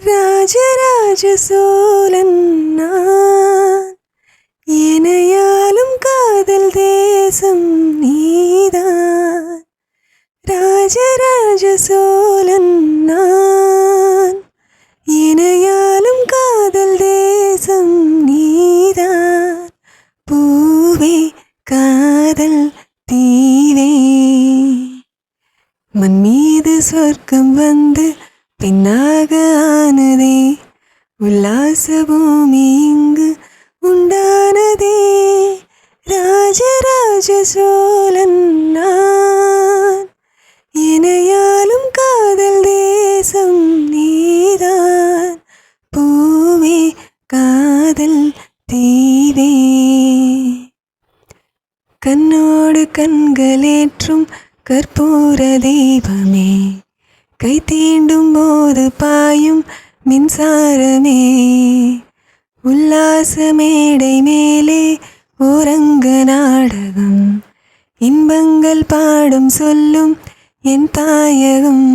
ராஜராஜ சோழன் நான், எனையாளும் காதல் தேசம் நீதான். ராஜராஜ சோழன் நான், எனையாளும் காதல் தேசம் நீதான். பூவே காதல் தீவே, மண் மீது சொர்க்கம் வந்து பின்னாக ஆனதே, உல்லாச பூமி இங்கு உண்டானதே. ராஜராஜ சோழன் நான், எனையாளும் காதல் தேசம் நீதான். பூவே காதல் தீவே, கண்ணோடு கண்களேற்றும் கற்பூர தெய்வமே, கை தீண்டும் போது பாயும் மின்சாரமே, உல்லாச மேடை மேலே ஓரங்க நாடகம், இன்பங்கள் பாடும் சொல்லும் என் தாயகம்.